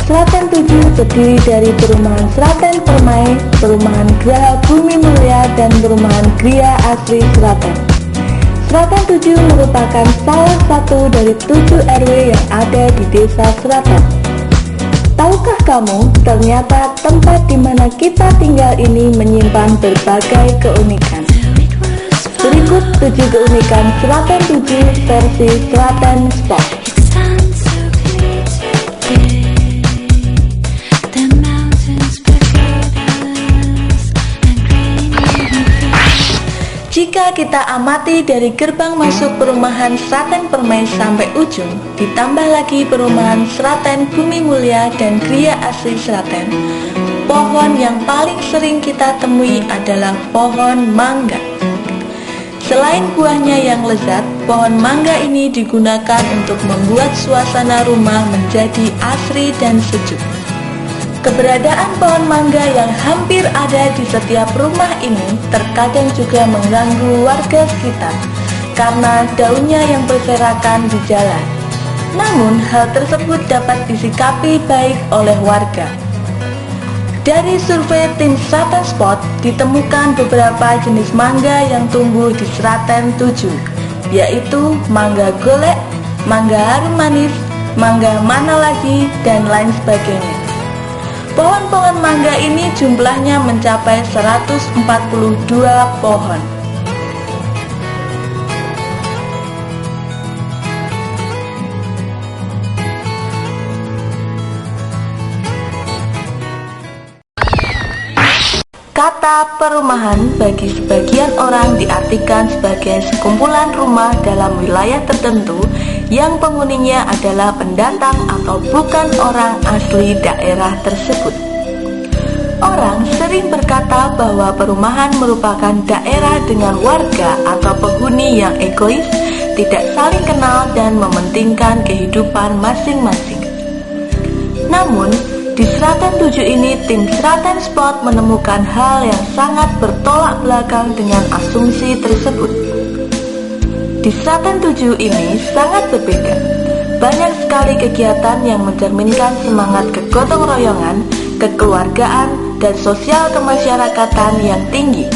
Seraten 7 terdiri dari Perumahan Seraten Permai, Perumahan Graha Bumi Mulia, dan Perumahan Gria Asri Seraten. Seraten 7 merupakan salah satu dari 7 RW yang ada di Desa Seraten. Tahukah kamu, ternyata tempat di mana kita tinggal ini menyimpan berbagai keunikan. Berikut 7 keunikan Seraten 7 versi Seraten Spot. Jika kita amati dari gerbang masuk perumahan Seraten Permai sampai ujung, ditambah lagi perumahan Seraten Bumi Mulia dan Gria Asri Seraten, pohon yang paling sering kita temui adalah pohon mangga. Selain buahnya yang lezat, pohon mangga ini digunakan untuk membuat suasana rumah menjadi asri dan sejuk. Keberadaan pohon mangga yang hampir ada di setiap rumah ini terkadang juga mengganggu warga sekitar karena daunnya yang berserakan di jalan. Namun hal tersebut dapat disikapi baik oleh warga. Dari survei tim Seraten Spot ditemukan beberapa jenis mangga yang tumbuh di Seraten 7, yaitu mangga golek, mangga harum manis, mangga mana lagi, dan lain sebagainya. Pohon-pohon mangga ini jumlahnya mencapai 142 pohon. Kata perumahan bagi sebagian orang diartikan sebagai sekumpulan rumah dalam wilayah tertentu yang penghuninya adalah pendatang atau bukan orang asli daerah tersebut. Orang sering berkata bahwa perumahan merupakan daerah dengan warga atau penghuni yang egois, tidak saling kenal dan mementingkan kehidupan masing-masing. Namun, di Seraten 7 ini tim Seraten Spot menemukan hal yang sangat bertolak belakang dengan asumsi tersebut. Di Seraten 7 ini sangat berbeda. Banyak sekali kegiatan yang mencerminkan semangat kegotong royongan, kekeluargaan, dan sosial kemasyarakatan yang tinggi,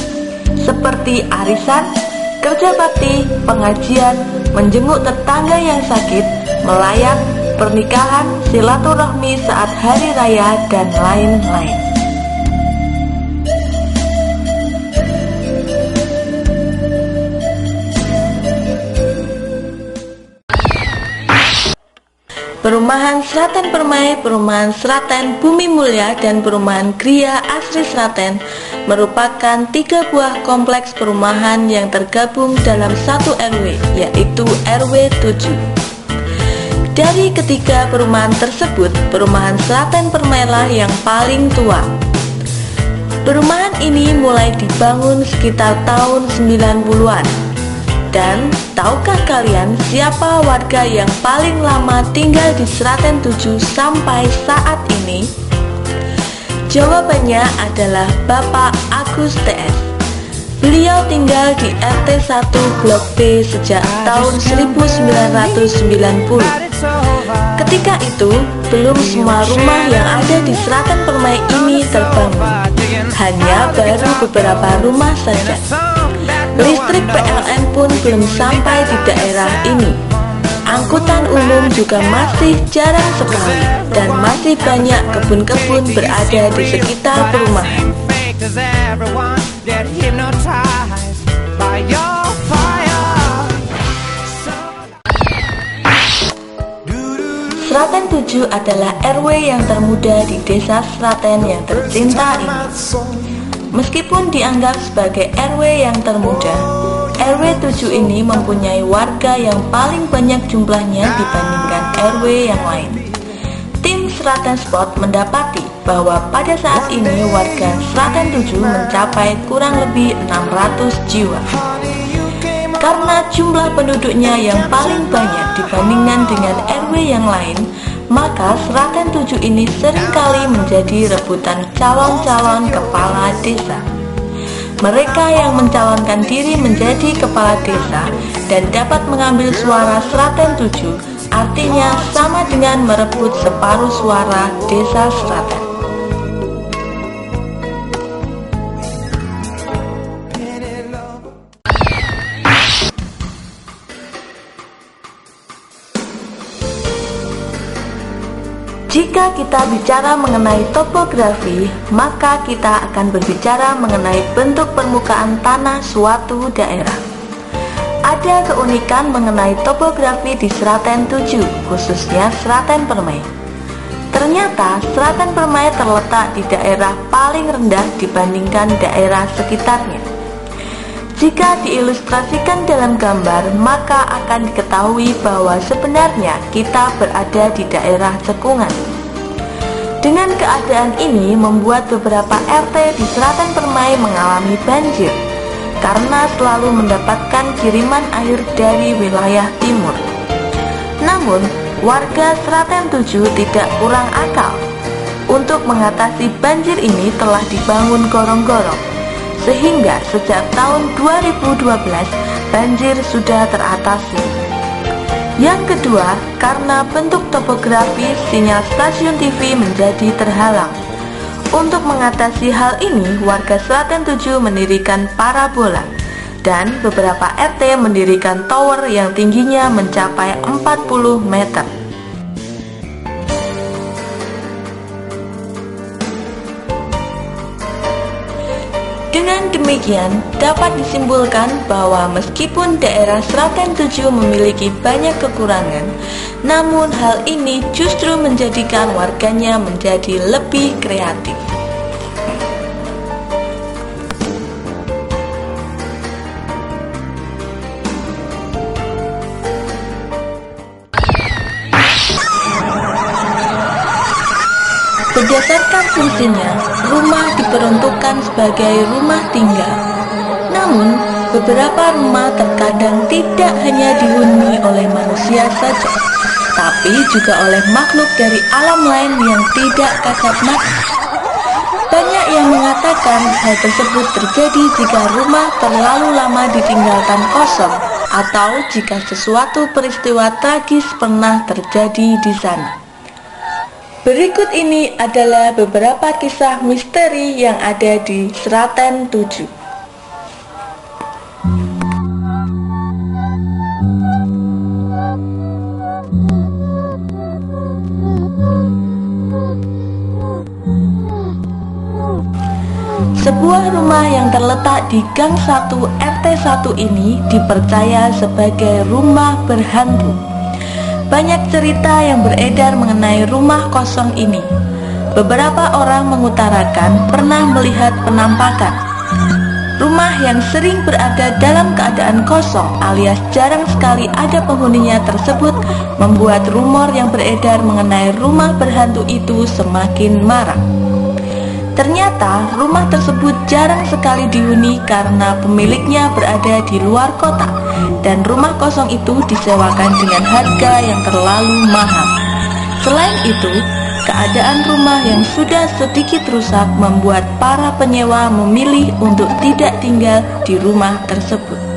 seperti arisan, kerja bakti, pengajian, menjenguk tetangga yang sakit, melayat, pernikahan, silaturahmi saat hari raya, dan lain-lain. Perumahan Seraten Permai, Perumahan Seraten Bumi Mulia, dan Perumahan Gria Asri Seraten merupakan 3 buah kompleks perumahan yang tergabung dalam satu RW, yaitu RW 7. Dari ketiga perumahan tersebut, Perumahan Seraten Permailah yang paling tua. Perumahan ini mulai dibangun sekitar tahun 90-an. Dan tahukah kalian siapa warga yang paling lama tinggal di Seraten 7 sampai saat ini? Jawabannya adalah Bapak Agus TS. Beliau tinggal di RT 1 Blok B sejak tahun 1990. Ketika itu, belum semua rumah yang ada di Seraten Permai ini terbangun. Hanya baru beberapa rumah saja. Listrik PLN pun belum sampai di daerah ini. Angkutan umum juga masih jarang sekali, dan masih banyak kebun-kebun berada di sekitar perumahan. Seraten 7 adalah RW yang termuda di Desa Seraten yang tercinta ini. Meskipun dianggap sebagai RW yang termuda, RW 7 ini mempunyai warga yang paling banyak jumlahnya dibandingkan RW yang lain. Tim Seraten Spot mendapati bahwa pada saat ini warga Seraten 7 mencapai kurang lebih 600 jiwa. Karena jumlah penduduknya yang paling banyak dibandingkan dengan RW yang lain, maka Seraten 7 ini seringkali menjadi rebutan calon-calon kepala desa. Mereka yang mencalonkan diri menjadi kepala desa dan dapat mengambil suara Seraten 7 artinya sama dengan merebut separuh suara Desa Sraten. Jika kita bicara mengenai topografi, maka kita akan berbicara mengenai bentuk permukaan tanah suatu daerah. Ada keunikan mengenai topografi di Sraten 7, khususnya Sraten Permai. Ternyata Sraten Permai terletak di daerah paling rendah dibandingkan daerah sekitarnya. Jika diilustrasikan dalam gambar, maka akan diketahui bahwa sebenarnya kita berada di daerah cekungan. Dengan keadaan ini membuat beberapa RT di Sraten Permai mengalami banjir karena selalu mendapatkan kiriman air dari wilayah timur. Namun, warga Sraten 7 tidak kurang akal. Untuk mengatasi banjir ini telah dibangun gorong-gorong, sehingga sejak tahun 2012 banjir sudah teratasi. Yang kedua, karena bentuk topografi sinyal stasiun TV menjadi terhalang. Untuk mengatasi hal ini, warga Sraten 7 mendirikan parabola dan beberapa RT mendirikan tower yang tingginya mencapai 40 meter. Dengan demikian, dapat disimpulkan bahwa meskipun daerah Sraten 7 memiliki banyak kekurangan, namun hal ini justru menjadikan warganya menjadi lebih kreatif. Berdasarkan fungsinya, rumah diperuntukkan sebagai rumah tinggal. Namun, beberapa rumah terkadang tidak hanya dihuni oleh manusia saja, tapi juga oleh makhluk dari alam lain yang tidak kasat mata. Banyak yang mengatakan hal tersebut terjadi jika rumah terlalu lama ditinggalkan kosong, atau jika sesuatu peristiwa tragis pernah terjadi di sana. Berikut ini adalah beberapa kisah misteri yang ada di Sraten 7. Sebuah rumah yang terletak di Gang 1 RT 1 ini dipercaya sebagai rumah berhantu. Banyak cerita yang beredar mengenai rumah kosong ini. Beberapa orang mengutarakan pernah melihat penampakan. Rumah yang sering berada dalam keadaan kosong alias jarang sekali ada penghuninya tersebut membuat rumor yang beredar mengenai rumah berhantu itu semakin marak. Ternyata rumah tersebut jarang sekali dihuni karena pemiliknya berada di luar kota dan rumah kosong itu disewakan dengan harga yang terlalu mahal. Selain itu, keadaan rumah yang sudah sedikit rusak membuat para penyewa memilih untuk tidak tinggal di rumah tersebut.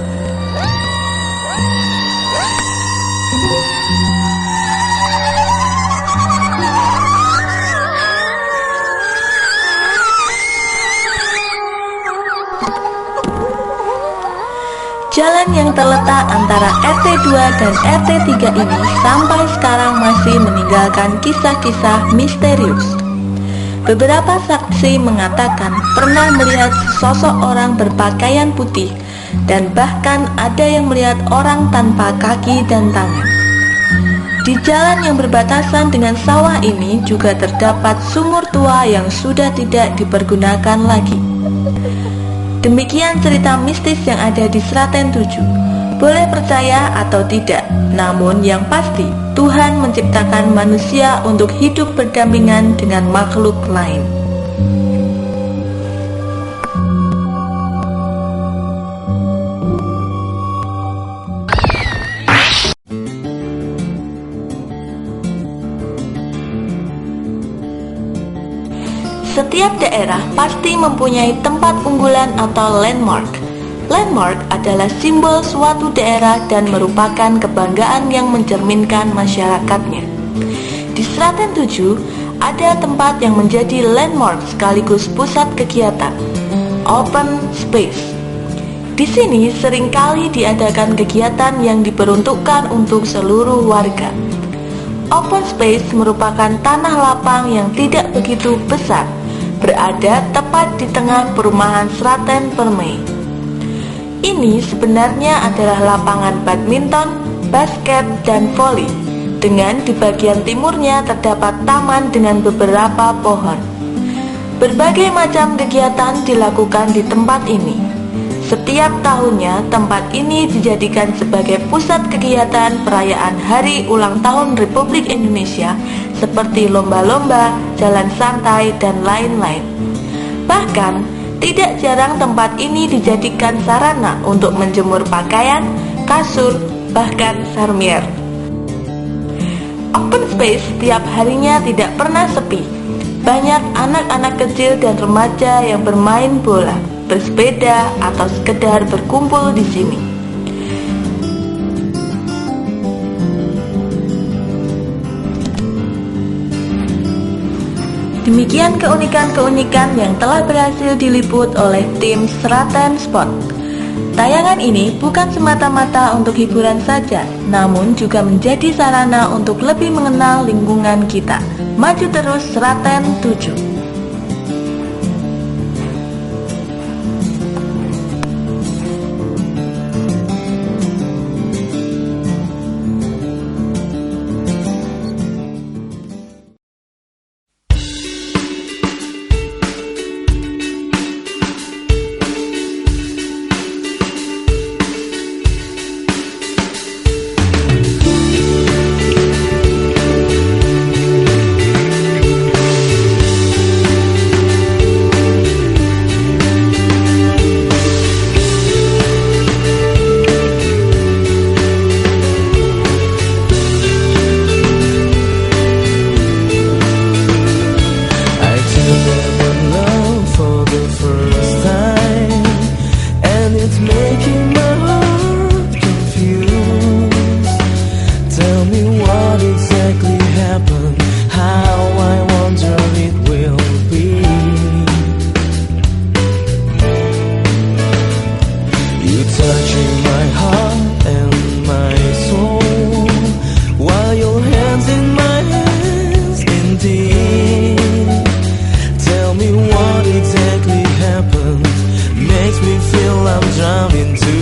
Jalan yang terletak antara RT 2 dan RT 3 ini sampai sekarang masih meninggalkan kisah-kisah misterius. Beberapa saksi mengatakan pernah melihat sosok orang berpakaian putih dan bahkan ada yang melihat orang tanpa kaki dan tangan. Di jalan yang berbatasan dengan sawah ini juga terdapat sumur tua yang sudah tidak dipergunakan lagi. Demikian cerita mistis yang ada di Sraten 7. Boleh percaya atau tidak, namun yang pasti Tuhan menciptakan manusia untuk hidup berdampingan dengan makhluk lain. Setiap daerah pasti mempunyai tempat unggulan atau landmark. Landmark adalah simbol suatu daerah dan merupakan kebanggaan yang mencerminkan masyarakatnya. Di Sraten 7 ada tempat yang menjadi landmark sekaligus pusat kegiatan, open space. Di sini seringkali diadakan kegiatan yang diperuntukkan untuk seluruh warga. Open space merupakan tanah lapang yang tidak begitu besar, berada tepat di tengah perumahan Sraten Permai. Ini sebenarnya adalah lapangan badminton, basket, dan voli. Dengan di bagian timurnya terdapat taman dengan beberapa pohon. Berbagai macam kegiatan dilakukan di tempat ini. Setiap tahunnya tempat ini dijadikan sebagai pusat kegiatan perayaan Hari Ulang Tahun Republik Indonesia seperti lomba-lomba, jalan santai, dan lain-lain. Bahkan, tidak jarang tempat ini dijadikan sarana untuk menjemur pakaian, kasur, bahkan sarmier. Open space setiap harinya tidak pernah sepi. Banyak anak-anak kecil dan remaja yang bermain bola, bersepeda, atau sekedar berkumpul di sini. Demikian keunikan-keunikan yang telah berhasil diliput oleh tim Sraten Spot. Tayangan ini bukan semata-mata untuk hiburan saja, namun juga menjadi sarana untuk lebih mengenal lingkungan kita. Maju terus Sraten 7. Makes me feel I'm drowning too.